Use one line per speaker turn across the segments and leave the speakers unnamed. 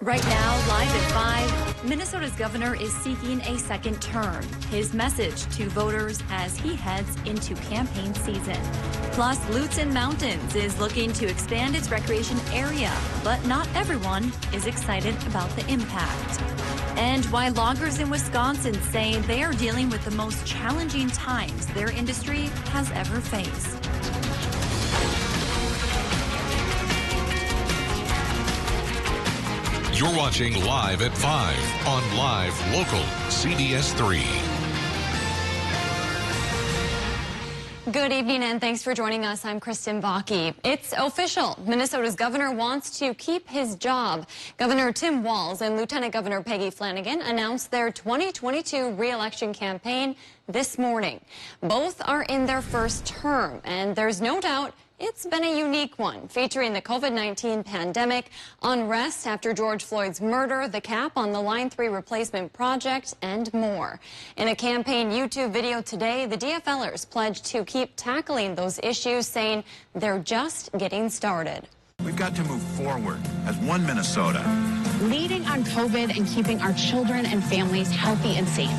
Right now, live at 5, Minnesota's governor is seeking a second term. His message to voters as he heads into campaign season. Plus, Lutzen Mountains is looking to expand its recreation area, but not everyone is excited about the impact. And why loggers in Wisconsin say they are dealing with the most challenging times their industry has ever faced.
You're watching Live at 5 on Live Local CBS3.
Good evening and thanks for joining us. I'm Kristen Bakke. It's official. Minnesota's governor wants to keep his job. Governor Tim Walz and Lieutenant Governor Peggy Flanagan announced their 2022 re-election campaign this morning. Both are in their first term, and there's no doubt it's been a unique one, featuring the COVID-19 pandemic, unrest after George Floyd's murder, the cap on the Line 3 replacement project, and more. In a campaign YouTube video today, the DFLers pledged to keep tackling those issues, saying they're just getting started.
We've got to move forward as one Minnesota.
Leading on COVID and keeping our children and families healthy and safe.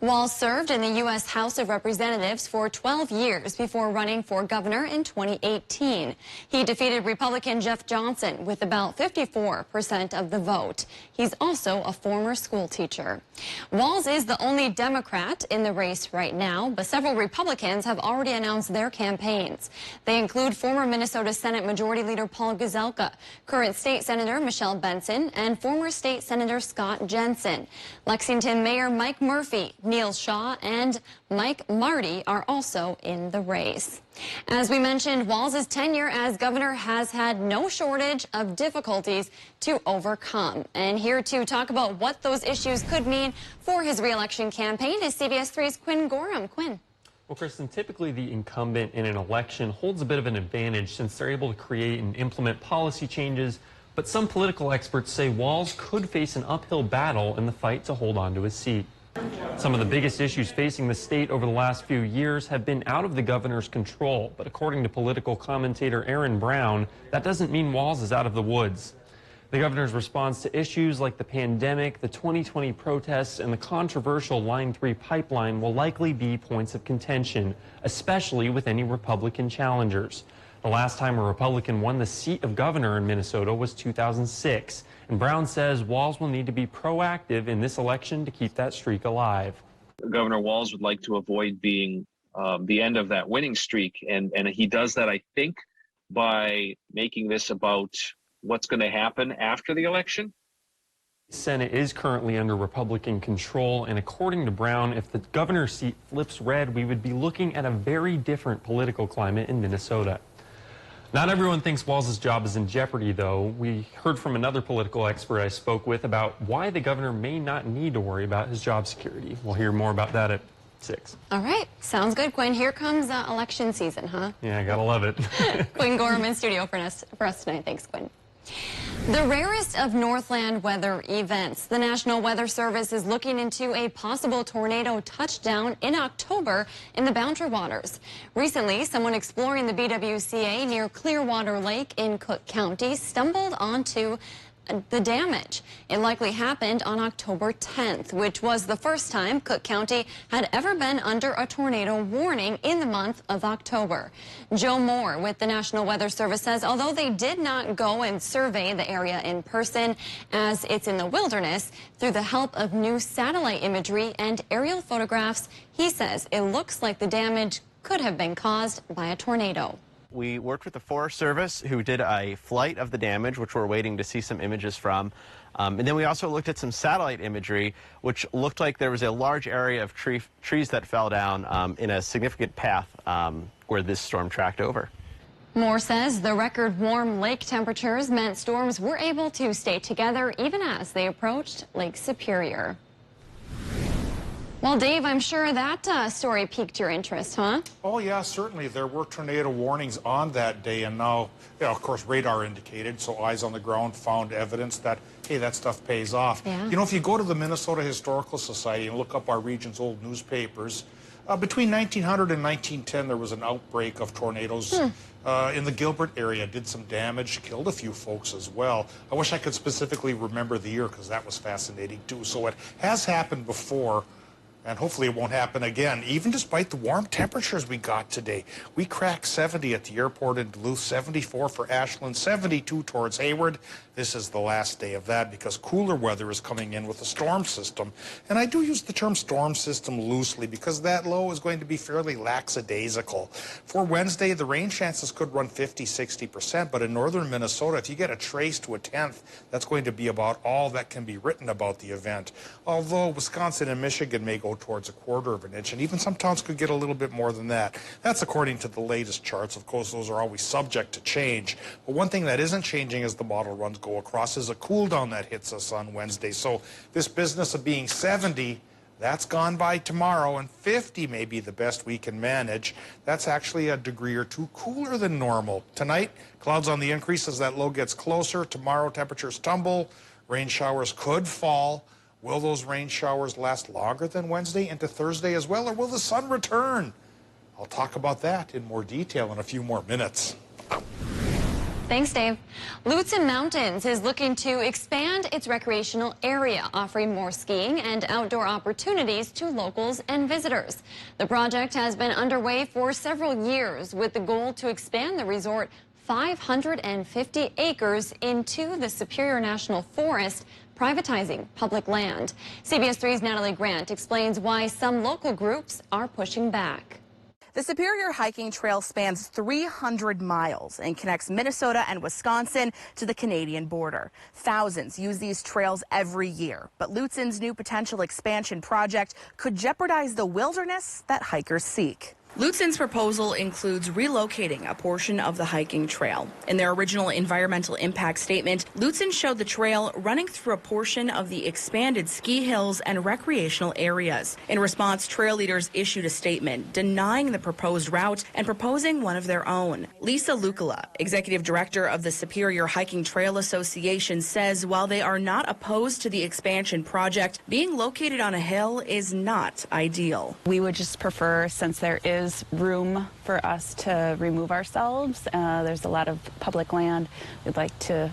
Walz served in the U.S. House of Representatives for 12 years before running for governor in 2018. He defeated Republican Jeff Johnson with about 54% of the vote. He's also a former school teacher. Walz is the only Democrat in the race right now, but several Republicans have already announced their campaigns. They include former Minnesota Senate Majority Leader Paul Gazelka, current State Senator Michelle Benson, and former State Senator Scott Jensen. Lexington Mayor Mike Murphy, Neil Shaw, and Mike Marty are also in the race. As we mentioned, Walz's tenure as governor has had no shortage of difficulties to overcome. And here to talk about what those issues could mean for his re-election campaign is CBS3's Quinn Gorham. Quinn.
Well, Kristen, typically the incumbent in an election holds a bit of an advantage since they're able to create and implement policy changes. But some political experts say Walz could face an uphill battle in the fight to hold on to his seat. Some of the biggest issues facing the state over the last few years have been out of the governor's control. But according to political commentator Aaron Brown, that doesn't mean Walz is out of the woods. The governor's response to issues like the pandemic, the 2020 protests, and the controversial Line 3 pipeline will likely be points of contention, especially with any Republican challengers. The last time a Republican won the seat of governor in Minnesota was 2006. And Brown says Walz will need to be proactive in this election to keep that streak alive.
Governor Walz would like to avoid being the end of that winning streak. And he does that, I think, by making this about what's going to happen after the election.
The Senate is currently under Republican control. And according to Brown, if the governor's seat flips red, we would be looking at a very different political climate in Minnesota. Not everyone thinks Walz's job is in jeopardy, though. We heard from another political expert I spoke with about why the governor may not need to worry about his job security. We'll hear more about that at 6.
All right. Sounds good, Quinn. Here comes election season, huh?
Yeah, I gotta love it.
Quinn Gorham in studio for us tonight. Thanks, Quinn. The rarest of Northland weather events. The National Weather Service is looking into a possible tornado touchdown in October in the Boundary Waters. Recently, someone exploring the BWCA near Clearwater Lake in Cook County stumbled onto the damage. It likely happened on October 10th, which was the first time Cook County had ever been under a tornado warning in the month of October. Joe Moore with the National Weather Service says although they did not go and survey the area in person as it's in the wilderness, through the help of new satellite imagery and aerial photographs, he says it looks like the damage could have been caused by a tornado.
We worked with the Forest Service, who did a flight of the damage, which we're waiting to see some images from. And then we also looked at some satellite imagery, which looked like there was a large area of trees that fell down in a significant path where this storm tracked over.
Moore says the record warm lake temperatures meant storms were able to stay together even as they approached Lake Superior. Well, Dave, I'm sure that story piqued your interest, huh?
Oh, yeah, certainly. There were tornado warnings on that day, and now, of course, radar indicated, so eyes on the ground found evidence that, hey, that stuff pays off.
Yeah.
You know, if you go to the Minnesota Historical Society and look up our region's old newspapers, between 1900 and 1910, there was an outbreak of tornadoes in the Gilbert area did some damage, killed a few folks as well. I wish I could specifically remember the year because that was fascinating too. So it has happened before, and hopefully it won't happen again, even despite the warm temperatures we got today. We cracked 70 at the airport in Duluth, 74 for Ashland, 72 towards Hayward. This is the last day of that because cooler weather is coming in with a storm system. And I do use the term storm system loosely because that low is going to be fairly lackadaisical. For Wednesday, the rain chances could run 50–60%, but in northern Minnesota, if you get a trace to a tenth, that's going to be about all that can be written about the event. Although Wisconsin and Michigan may go towards 1/4 of an inch, and even some towns could get a little bit more than that. That's according to the latest charts. Of course, those are always subject to change. But one thing that isn't changing as the model runs go across is a cool down that hits us on Wednesday. So this business of being 70, that's gone by tomorrow, and 50 may be the best we can manage. That's actually a degree or two cooler than normal. Tonight, clouds on the increase as that low gets closer. Tomorrow, temperatures tumble. Rain showers could fall. Will those rain showers last longer than Wednesday into Thursday as well, or will the sun return? I'll talk about that in more detail in a few more minutes.
Thanks, Dave. Lutsen Mountains is looking to expand its recreational area, offering more skiing and outdoor opportunities to locals and visitors. The project has been underway for several years with the goal to expand the resort 550 acres into the Superior National Forest, privatizing public land. CBS3's Natalie Grant explains why some local groups are pushing back.
The Superior Hiking Trail spans 300 miles and connects Minnesota and Wisconsin to the Canadian border. Thousands use these trails every year, but Lutsen's new potential expansion project could jeopardize the wilderness that hikers seek. Lutsen's proposal includes relocating a portion of the hiking trail. In their original environmental impact statement, Lutsen showed the trail running through a portion of the expanded ski hills and recreational areas. In response, trail leaders issued a statement denying the proposed route and proposing one of their own. Lisa Lukala, executive director of the Superior Hiking Trail Association, says while they are not opposed to the expansion project, being located on a hill is not ideal.
We would just prefer, since there is room for us to remove ourselves, there's a lot of public land, we'd like to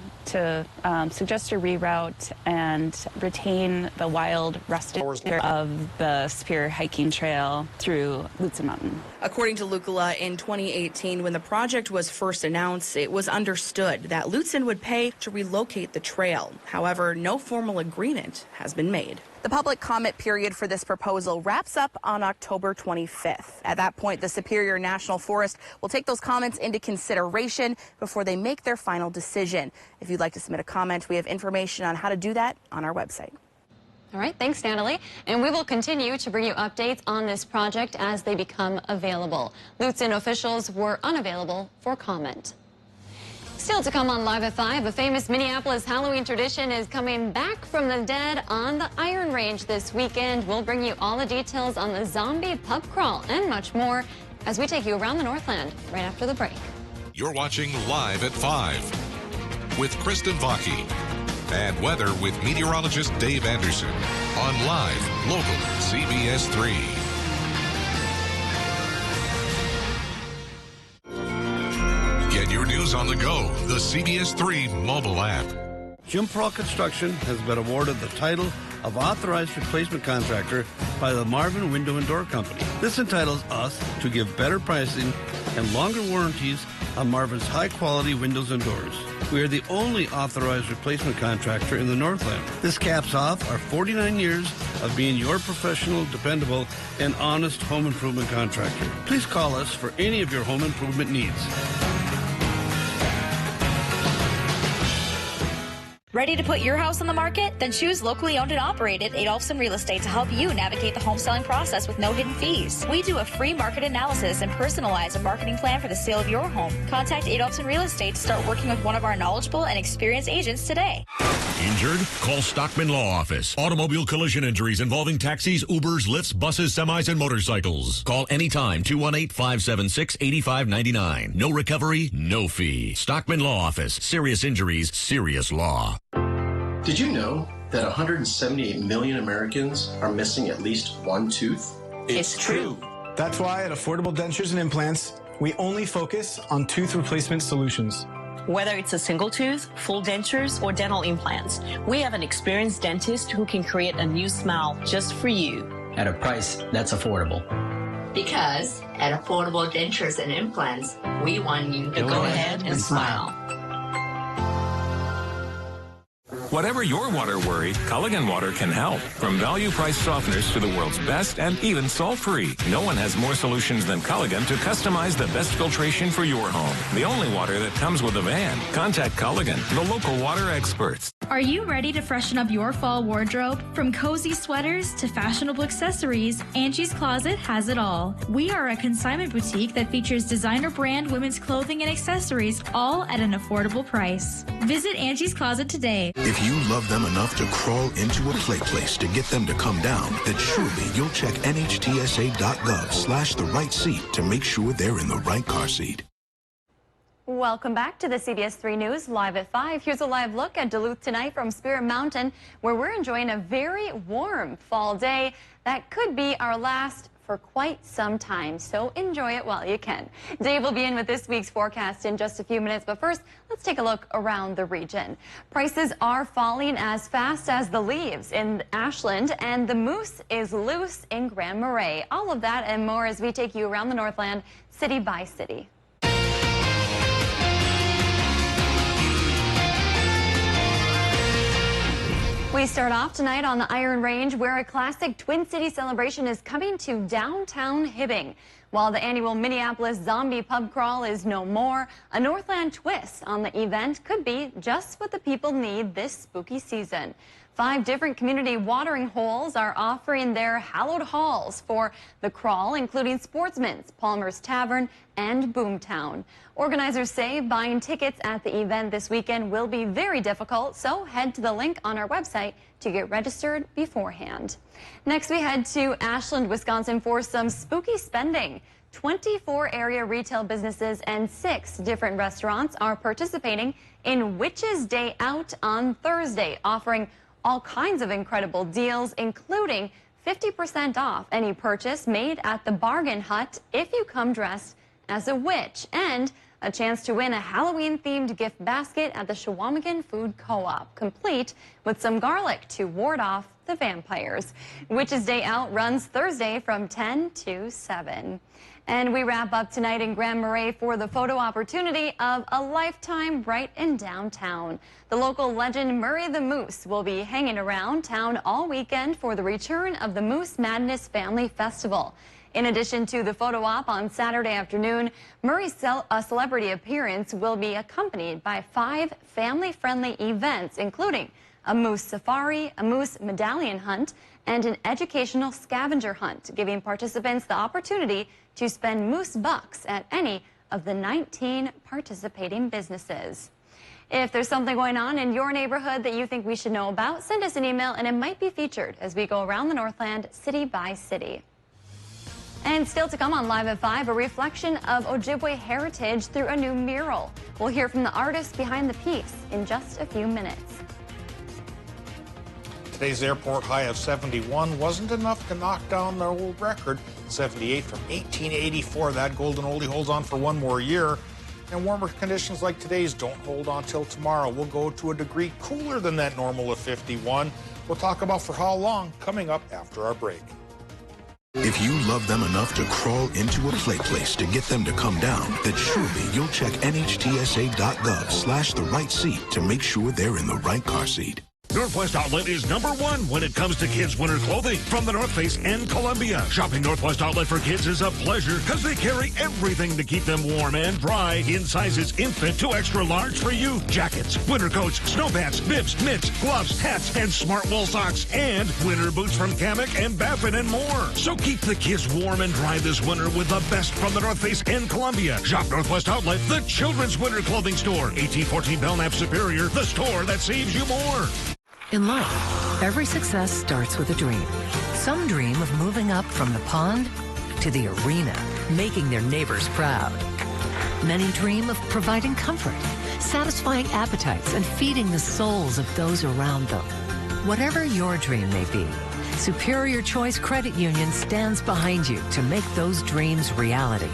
suggest a reroute and retain the wild rustic of the Superior Hiking Trail through Lutsen Mountain.
According to Lukala, in 2018, when the project was first announced, it was understood that Lutsen would pay to relocate the trail. However, no formal agreement has been made. The public comment period for this proposal wraps up on October 25th. At that point, the Superior National Forest will take those comments into consideration before they make their final decision. If you'd like to submit a comment, we have information on how to do that on our website.
All right, thanks, Natalie. And we will continue to bring you updates on this project as they become available. Lutsen officials were unavailable for comment. Still to come on Live at 5, a famous Minneapolis Halloween tradition is coming back from the dead on the Iron Range this weekend. We'll bring you all the details on the zombie pub crawl and much more as we take you around the Northland right after the break.
You're watching Live at 5 with Kristen Vaki and weather with meteorologist Dave Anderson on Live Local CBS3. Get your news on the go, the CBS3 mobile app.
Jim Pearl Construction has been awarded the title of Authorized Replacement Contractor by the Marvin Window and Door Company. This entitles us to give better pricing and longer warranties on Marvin's high-quality windows and doors. We are the only authorized replacement contractor in the Northland. This caps off our 49 years of being your professional, dependable, and honest home improvement contractor. Please call us for any of your home improvement needs.
Ready to put your house on the market? Then choose locally owned and operated Adolphson Real Estate to help you navigate the home selling process with no hidden fees. We do a free market analysis and personalize a marketing plan for the sale of your home. Contact Adolphson Real Estate to start working with one of our knowledgeable and experienced agents today.
Injured? Call Stockman Law Office. Automobile collision injuries involving taxis, Ubers, lifts, buses, semis, and motorcycles. Call anytime, 218-576-8599. No recovery, no fee. Stockman Law Office. Serious injuries, serious law.
Did you know that 178 million Americans are missing at least one tooth?
It's true. That's why at Affordable Dentures and Implants, we only focus on tooth replacement solutions.
Whether it's a single tooth, full dentures, or dental implants, we have an experienced dentist who can create a new smile just for you.
At a price that's affordable.
Because at Affordable Dentures and Implants, we want you to go ahead and smile.
Whatever your water worry, Culligan Water can help. From value-priced softeners to the world's best and even salt-free. No one has more solutions than Culligan to customize the best filtration for your home. The only water that comes with a van. Contact Culligan, the local water experts.
Are you ready to freshen up your fall wardrobe? From cozy sweaters to fashionable accessories, Angie's Closet has it all. We are a consignment boutique that features designer brand women's clothing and accessories, all at an affordable price. Visit Angie's Closet today.
If you love them enough to crawl into a play place to get them to come down, then surely you'll check NHTSA.gov/the right seat to make sure they're in the right car seat.
Welcome back to the CBS3 News Live at 5. Here's a live look at Duluth tonight from Spirit Mountain, where we're enjoying a very warm fall day that could be our last for quite some time, so enjoy it while you can. Dave will be in with this week's forecast in just a few minutes, but first, let's take a look around the region. Prices are falling as fast as the leaves in Ashland, and the moose is loose in Grand Marais. All of that and more as we take you around the Northland, city by city. We start off tonight on the Iron Range, where a classic Twin City celebration is coming to downtown Hibbing. While the annual Minneapolis Zombie Pub Crawl is no more, a Northland twist on the event could be just what the people need this spooky season. 5 different community watering holes are offering their hallowed hauls for the crawl, including Sportsman's, Palmer's Tavern, and Boomtown. Organizers say buying tickets at the event this weekend will be very difficult, so head to the link on our website to get registered beforehand. Next, we head to Ashland, Wisconsin for some spooky spending. 24 area retail businesses and 6 different restaurants are participating in Witches' Day Out on Thursday, offering all kinds of incredible deals, including 50% off any purchase made at the Bargain Hut if you come dressed as a witch, and a chance to win a Halloween-themed gift basket at the Shawamigan Food Co-op, complete with some garlic to ward off the vampires. Witches' Day Out runs Thursday from 10 to 7. And we wrap up tonight in Grand Marais for the photo opportunity of a lifetime right in downtown. The local legend Murray the Moose will be hanging around town all weekend for the return of the Moose Madness Family Festival. In addition to the photo op on Saturday afternoon, Murray's celebrity appearance will be accompanied by 5 family-friendly events, including a moose safari, a moose medallion hunt, and an educational scavenger hunt, giving participants the opportunity to spend moose bucks at any of the 19 participating businesses. If there's something going on in your neighborhood that you think we should know about, send us an email and it might be featured as we go around the Northland city by city. And still to come on Live at 5, a reflection of Ojibwe heritage through a new mural. We'll hear from the artist behind the piece in just a few minutes.
Today's airport high of 71 wasn't enough to knock down the old record. 78 from 1884. That golden oldie holds on for one more year. And warmer conditions like today's don't hold on till tomorrow. We'll go to a degree cooler than that normal of 51. We'll talk about for how long coming up after our break.
If you love them enough to crawl into a play place to get them to come down, then surely you'll check NHTSA.gov/the right seat to make sure they're in the right car seat.
Northwest Outlet is #1 when it comes to kids' winter clothing from the North Face and Columbia. Shopping Northwest Outlet for kids is a pleasure because they carry everything to keep them warm and dry in sizes infant to extra large for you. Jackets, winter coats, snow pants, bibs, mitts, gloves, hats, and smart wool socks, and winter boots from Kamek and Baffin and more. So keep the kids warm and dry this winter with the best from the North Face and Columbia. Shop Northwest Outlet, the children's winter clothing store. 1814 Belknap Superior, the store that saves you more.
In life, every success starts with a dream. Some dream of moving up from the pond to the arena, making their neighbors proud. Many dream of providing comfort, satisfying appetites, and feeding the souls of those around them. Whatever your dream may be, Superior Choice Credit Union stands behind you to make those dreams reality.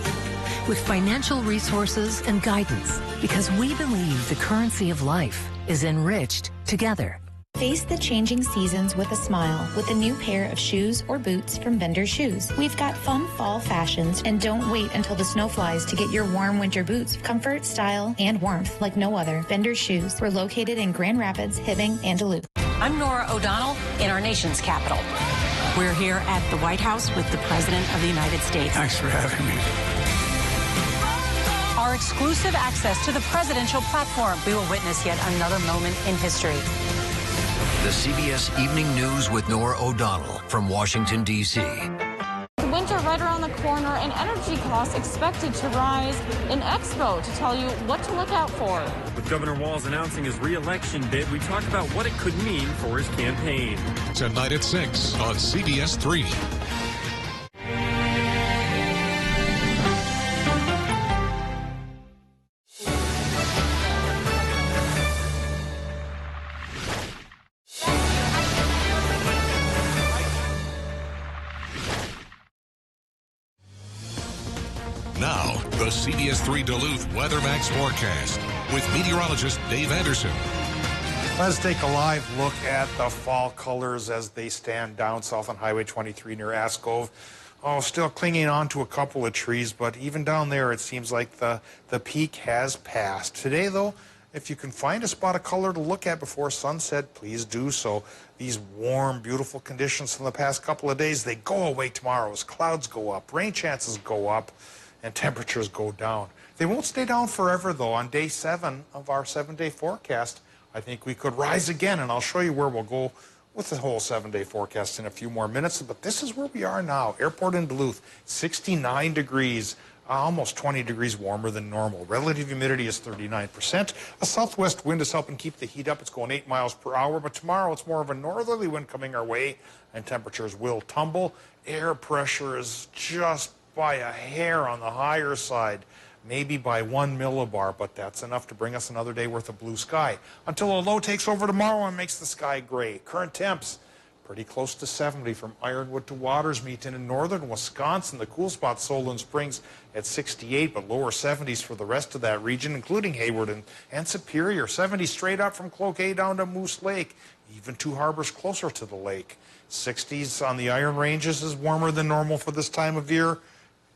with financial resources and guidance, because we believe the currency of life is enriched together.
Face the changing seasons with a smile with a new pair of shoes or boots from Vendor Shoes. We've got fun fall fashions, and don't wait until the snow flies to get your warm winter boots. Comfort, style, and warmth like no other. Vendor Shoes. We're located in Grand Rapids, Hibbing, and Duluth.
I'm Nora O'Donnell in our nation's capital. We're here at the White House with the President of the United States.
Thanks for having me.
Our exclusive access to the presidential platform. We will witness yet another moment in history.
The CBS Evening News with Nora O'Donnell from Washington, D.C.
Winter right around the corner and energy costs expected to rise. An expo to tell you what to look out for.
With Governor Walz announcing his re-election bid, we talk about what it could mean for his campaign.
Tonight at 6 on CBS3. Now, the CBS3 Duluth WeatherMax forecast with meteorologist Dave Anderson.
Let's take a live look at the fall colors as they stand down south on Highway 23 near Ascove. Oh, still clinging on to a couple of trees, but even down there it seems like the peak has passed. Today, though, if you can find a spot of color to look at before sunset, please do so. These warm, beautiful conditions from the past couple of days, they go away tomorrow as clouds go up, rain chances go up, and temperatures go down. They won't stay down forever, though. On day 7 of our 7-day forecast, I think we could rise again, and I'll show you where we'll go with the whole 7-day forecast in a few more minutes. But this is where we are now. Airport in Duluth, 69 degrees, almost 20 degrees warmer than normal. Relative humidity is 39%. A southwest wind is helping keep the heat up. It's going 8 miles per hour, but tomorrow it's more of a northerly wind coming our way, and temperatures will tumble. Air pressure is just by a hair on the higher side, maybe by 1 millibar, but that's enough to bring us another day worth of blue sky until a low takes over tomorrow and makes the sky gray. Current temps pretty close to 70 from Ironwood to Watersmeet, and in northern Wisconsin, the cool spot Solon Springs at 68, but lower 70s for the rest of that region, including Hayward and Superior. 70 straight up from Cloquet down to Moose Lake, even Two Harbors closer to the lake. 60s on the Iron Ranges is warmer than normal for this time of year.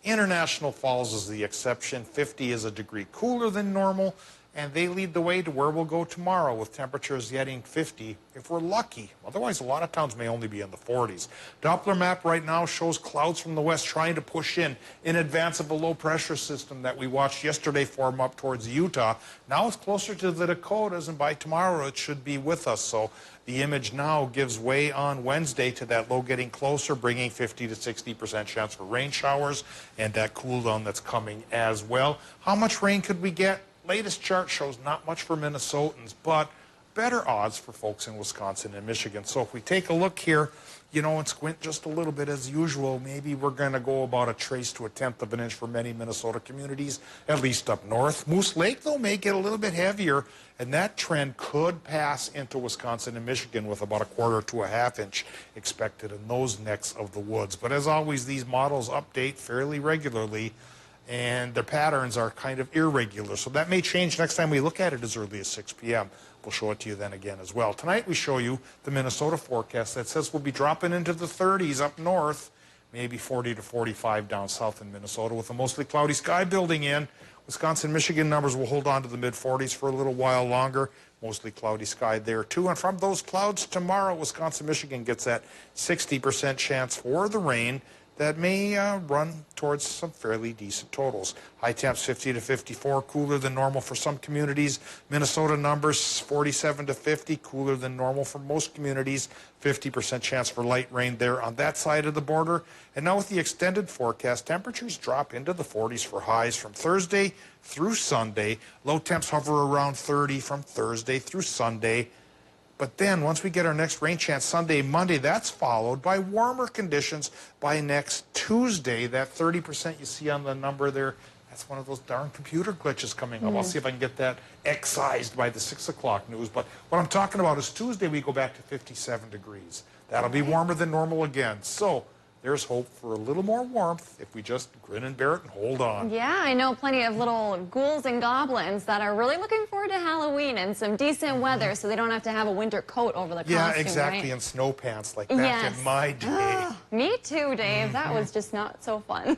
International Falls is the exception. 50 is a degree cooler than normal, and they lead the way to where we'll go tomorrow with temperatures getting 50 if we're lucky. Otherwise, a lot of towns may only be in the 40s. Doppler map right now shows clouds from the west trying to push in advance of a low pressure system that we watched yesterday form up towards Utah. Now it's closer to the Dakotas, and by tomorrow it should be with us. So the image now gives way on Wednesday to that low getting closer, bringing 50 to 60% chance for rain showers and that cool down that's coming as well. How much rain could we get? Latest chart shows not much for Minnesotans, but better odds for folks in Wisconsin and Michigan. So if we take a look here, you know, and squint just a little bit as usual, maybe we're going to go about a trace to a 1/10 of an inch for many Minnesota communities, at least up north. Moose Lake, though, may get a little bit heavier, and that trend could pass into Wisconsin and Michigan with about 1/4 to a 1/2 inch expected in those necks of the woods. But as always, these models update fairly regularly, and their patterns are kind of irregular. So that may change next time we look at it as early as 6 p.m. We'll show it to you then again as well. Tonight we show you the Minnesota forecast that says we'll be dropping into the 30s up north, maybe 40 to 45 down south in Minnesota with a mostly cloudy sky building in. Wisconsin, Michigan numbers will hold on to the mid-40s for a little while longer. Mostly cloudy sky there too. And from those clouds tomorrow, Wisconsin, Michigan gets that 60% chance for the rain that may run towards some fairly decent totals. High temps 50 to 54, cooler than normal for some communities. Minnesota numbers 47 to 50, cooler than normal for most communities. 50% chance for light rain there on that side of the border. And now with the extended forecast, temperatures drop into the 40s for highs from Thursday through Sunday. Low temps hover around 30 from Thursday through Sunday. But then once we get our next rain chance Sunday, Monday, that's followed by warmer conditions by next Tuesday. That 30% you see on the number there, that's one of those darn computer glitches coming up. I'll see if I can get that excised by the 6 o'clock news. But what I'm talking about is Tuesday we go back to 57 degrees. That'll be warmer than normal again. So there's hope for a little more warmth if we just grin and bear it and hold on.
Yeah, I know plenty of little ghouls and goblins that are really looking forward to Halloween and some decent weather so they don't have to have a winter coat over the costume,
Yeah, exactly,
right?
and snow pants like back in my day.
Me too, Dave. That was just not so fun.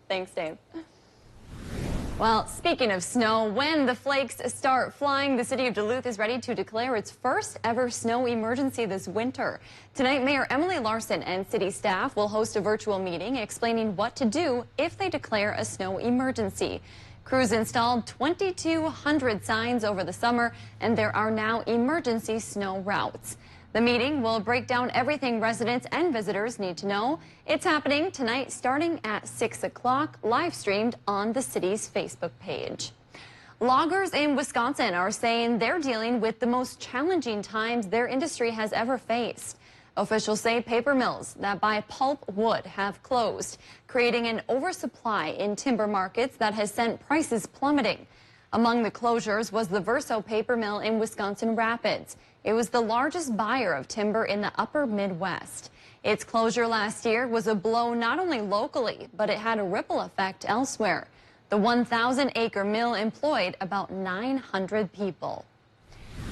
Thanks, Dave. Well, speaking of snow, when the flakes start flying, the city of Duluth is ready to declare its first ever snow emergency this winter. Tonight, Mayor Emily Larson and city staff will host a virtual meeting explaining what to do if they declare a snow emergency. Crews installed 2,200 signs over the summer, and there are now emergency snow routes. The meeting will break down everything residents and visitors need to know. It's happening tonight starting at 6 o'clock, live streamed on the city's Facebook page. Loggers in Wisconsin are saying they're dealing with the most challenging times their industry has ever faced. Officials say paper mills that buy pulp wood have closed, creating an oversupply in timber markets that has sent prices plummeting. Among the closures was the Verso paper mill in Wisconsin Rapids. It was the largest buyer of timber in the upper Midwest. Its closure last year was a blow not only locally, but it had a ripple effect elsewhere. The 1,000-acre mill employed about 900 people.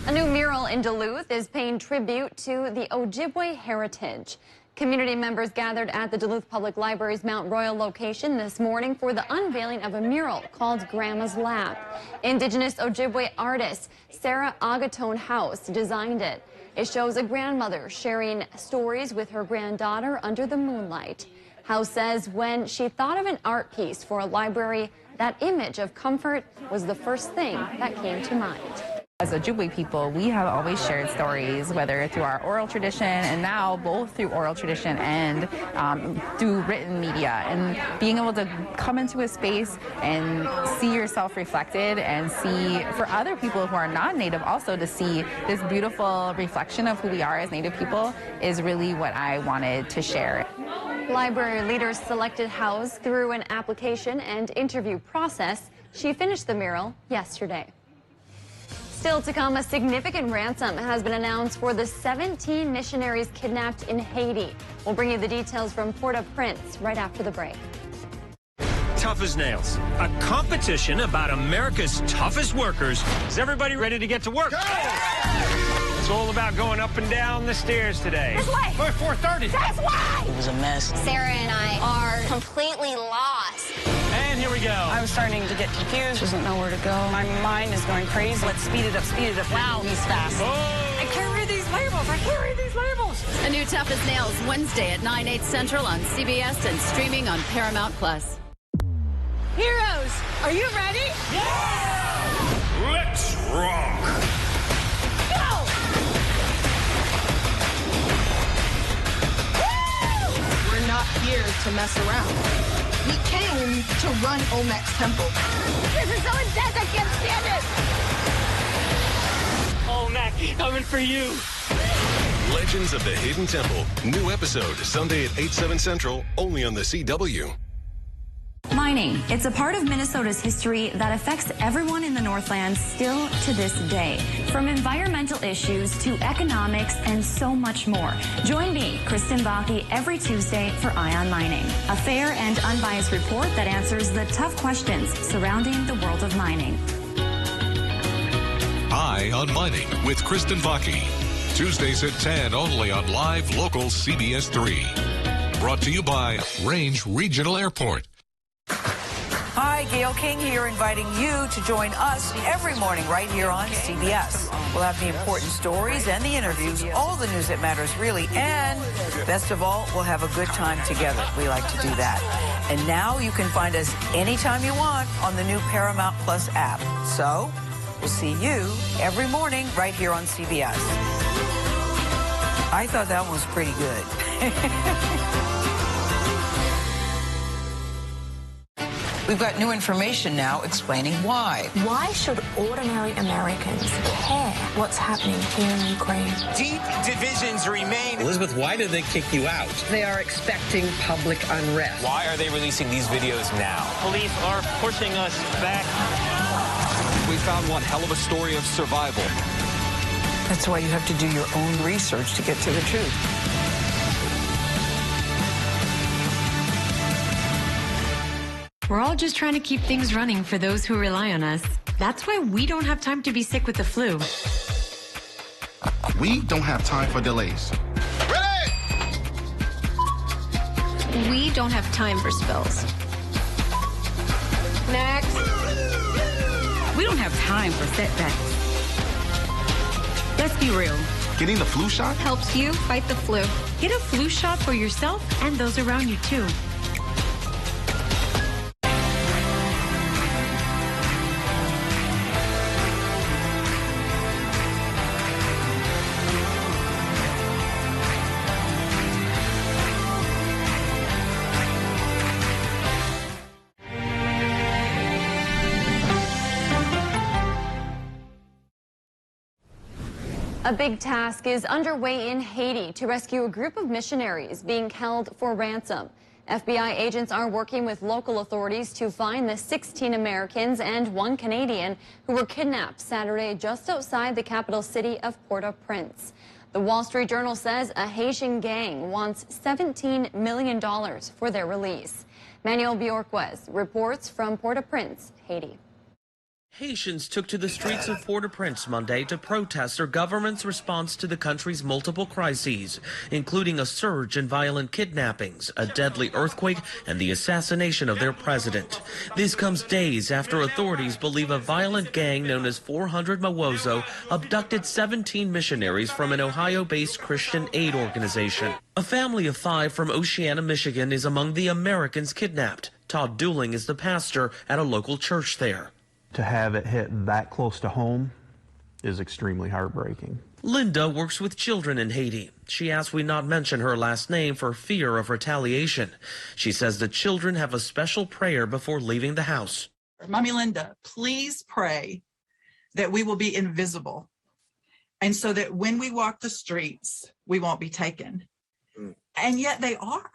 A new mural in Duluth is paying tribute to the Ojibwe heritage. Community members gathered at the Duluth Public Library's Mount Royal location this morning for the unveiling of a mural called Grandma's Lap. Indigenous Ojibwe artist Sarah Agatone House designed it. It shows a grandmother sharing stories with her granddaughter under the moonlight. House says when she thought of an art piece for a library, that image of comfort was the first thing that came to mind.
As Ojibwe people, we have always shared stories, whether through our oral tradition and now both through oral tradition and through written media. And being able to come into a space and see yourself reflected and see for other people who are not Native also to see this beautiful reflection of who we are as Native people is really what I wanted to share.
Library leaders selected House through an application and interview process. She finished the mural yesterday. Still to come, a significant ransom has been announced for the 17 missionaries kidnapped in Haiti. We'll bring you the details from Port-au-Prince right after the break.
Tough as nails. A competition about America's toughest workers. Is everybody ready to get to work? It's all about going up and down the stairs today.
This way.
4:30.
This way.
It was a mess.
Sarah and I are completely lost.
And here we go.
I'm starting to get confused. Doesn't know where to go. My mind is going crazy. Let's speed it up, speed it up. Wow, he's fast.
Oh.
I can't read these labels. I can't read these labels.
A new Tough as Nails Wednesday at 9/8 Central on CBS and streaming on Paramount+.
Heroes, are you ready?
Yeah! Let's rock!
Go! Woo!
We're not here to mess around. We came to run Olmec's temple.
This is so intense, I can't stand it!
Olmec, coming for you.
Legends of the Hidden Temple. New episode Sunday at 8/7 Central, only on the CW.
Mining. It's a part of Minnesota's history that affects everyone in the Northlands still to this day. From environmental issues to economics and so much more. Join me, Kristen Baki, every Tuesday for Eye on Mining, a fair and unbiased report that answers the tough questions surrounding the world of mining.
Eye on Mining with Kristen Baki. Tuesdays at 10 only on live local CBS3. Brought to you by Range Regional Airport.
Hi, Gail King here, inviting you to join us every morning right here on CBS. We'll have the important stories and the interviews, all the news that matters really, and best of all, we'll have a good time together. We like to do that. And now you can find us anytime you want on the new Paramount Plus app. So we'll see you every morning right here on CBS. I thought that one was pretty good. We've got new information now explaining why.
Why should ordinary Americans care what's happening here in Ukraine?
Deep divisions remain.
Elizabeth, why did they kick you out?
They are expecting public unrest.
Why are they releasing these videos now?
Police are pushing us back.
We found one hell of a story of survival.
That's why you have to do your own research to get to the truth.
We're all just trying to keep things running for those who rely on us. That's why we don't have time to be sick with the flu.
We don't have time for delays.
We don't have time for spills.
Next.
We don't have time for setbacks. Let's be real.
Getting the flu shot
helps you fight the flu. Get a flu shot for yourself and those around you, too.
A big task is underway in Haiti to rescue a group of missionaries being held for ransom. FBI agents are working with local authorities to find the 16 Americans and 1 Canadian who were kidnapped Saturday just outside the capital city of Port-au-Prince. The Wall Street Journal says a Haitian gang wants $17 million for their release. Manuel Bjorquez reports from Port-au-Prince, Haiti.
Haitians took to the streets of Port-au-Prince Monday to protest their government's response to the country's multiple crises, including a surge in violent kidnappings, a deadly earthquake, and the assassination of their president. This comes days after authorities believe a violent gang known as 400 Mawozo abducted 17 missionaries from an Ohio-based Christian aid organization. A family of 5 from Oceana, Michigan is among the Americans kidnapped. Todd Dooling is the pastor at a local church there.
To have it hit that close to home is extremely heartbreaking.
Linda works with children in Haiti. She asked we not mention her last name for fear of retaliation. She says the children have a special prayer before leaving the house.
Mommy Linda, please pray that we will be invisible, and so that when we walk the streets, we won't be taken. And yet they are.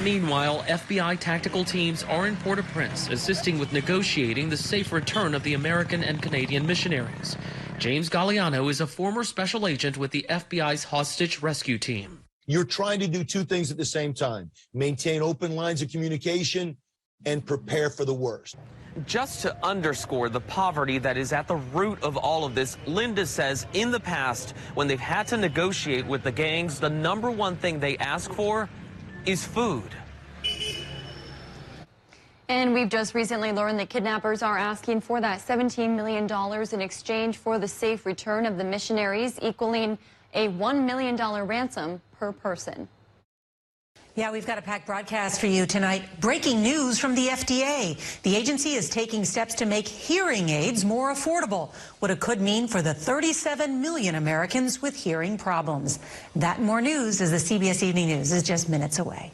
Meanwhile, FBI tactical teams are in Port-au-Prince assisting with negotiating the safe return of the American and Canadian missionaries. James Galliano is a former special agent with the FBI's hostage rescue team.
You're trying to do 2 things at the same time: maintain open lines of communication and prepare for the worst.
Just to underscore the poverty that is at the root of all of this, Linda says in the past, when they've had to negotiate with the gangs, the #1 thing they ask for is food.
And we've just recently learned that kidnappers are asking for that $17 million in exchange for the safe return of the missionaries, equaling a $1 million ransom per person.
Yeah, we've got a packed broadcast for you tonight. Breaking news from the FDA. The agency is taking steps to make hearing aids more affordable, what it could mean for the 37 million Americans with hearing problems. That and more news as the CBS Evening News is just minutes away.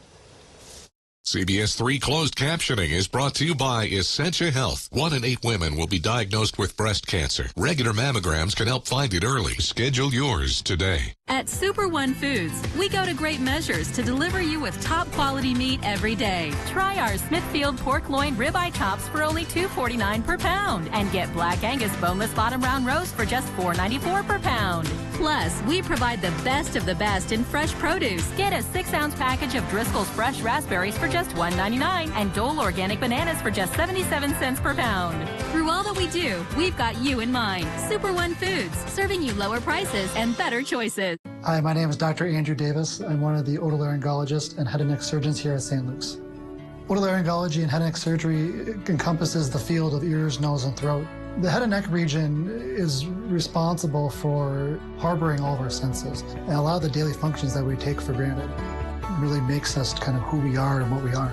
CBS3 closed captioning is brought to you by Essentia Health. 1 in 8 women will be diagnosed with breast cancer. Regular mammograms can help find it early. Schedule yours today.
At Super One Foods, we go to great measures to deliver you with top quality meat every day. Try our Smithfield pork loin ribeye chops for only $2.49 per pound and get Black Angus boneless bottom round roast for just $4.94 per pound. Plus, we provide the best of the best in fresh produce. Get a 6-ounce package of Driscoll's fresh raspberries for just $1.99 and Dole organic bananas for just 77 cents per pound. Through all that we do, we've got you in mind. Super One Foods, serving you lower prices and better choices.
Hi, my name is Dr. Andrew Davis. I'm one of the otolaryngologists and head and neck surgeons here at St. Luke's. Otolaryngology and head and neck surgery encompasses the field of ears, nose, and throat. The head and neck region is responsible for harboring all of our senses, and a lot of the daily functions that we take for granted really makes us kind of who we are and what we are.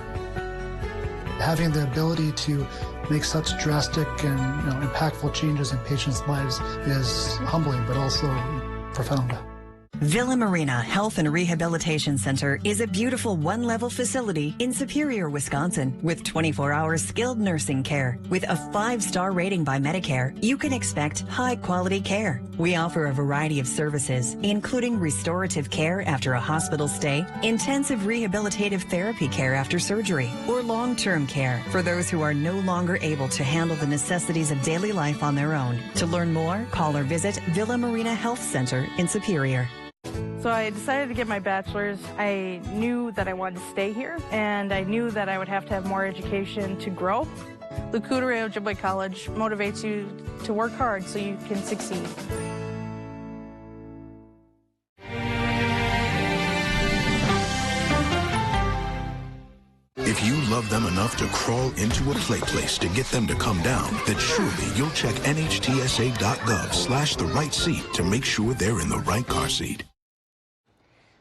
Having the ability to make such drastic and impactful changes in patients' lives is humbling, but also profound.
Villa Marina Health and Rehabilitation Center is a beautiful one-level facility in Superior, Wisconsin, with 24-hour skilled nursing care. With a 5-star rating by Medicare, you can expect high-quality care. We offer a variety of services, including restorative care after a hospital stay, intensive rehabilitative therapy care after surgery, or long-term care for those who are no longer able to handle the necessities of daily life on their own. To learn more, call or visit Villa Marina Health Center in Superior.
So I decided to get my bachelor's. I knew that I wanted to stay here, and I knew that I would have to have more education to grow. Lucudario Ojibwe College motivates you to work hard so you can succeed.
If you love them enough to crawl into a play place to get them to come down, then surely you'll check nhtsa.gov/the right seat to make sure they're in the right car seat.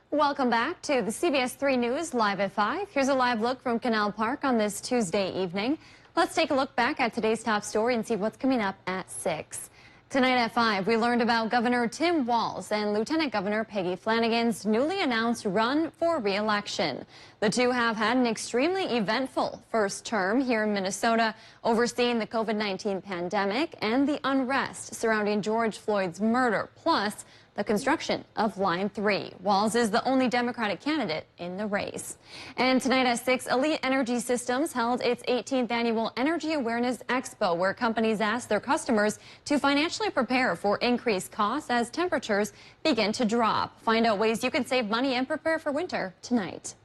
Welcome back to the CBS3 News Live at 5. Here's a live look from Canal Park on this Tuesday evening. Let's take a look back at today's top story and see what's coming up at 6. Tonight at 5, we learned about Governor Tim Walz and Lieutenant Governor Peggy Flanagan's newly announced run for re-election. The two have had an extremely eventful first term here in Minnesota, overseeing the COVID-19 pandemic and the unrest surrounding George Floyd's murder, plus the construction of Line 3. Walz is the only Democratic candidate in the race. And tonight at 6, Elite Energy Systems held its 18th annual Energy Awareness Expo, where companies asked their customers to financially prepare for increased costs as temperatures begin to drop. Find out ways you can save money and prepare for winter tonight.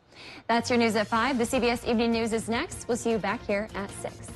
That's your news at 5. The CBS Evening News is next. We'll see you back here at 6.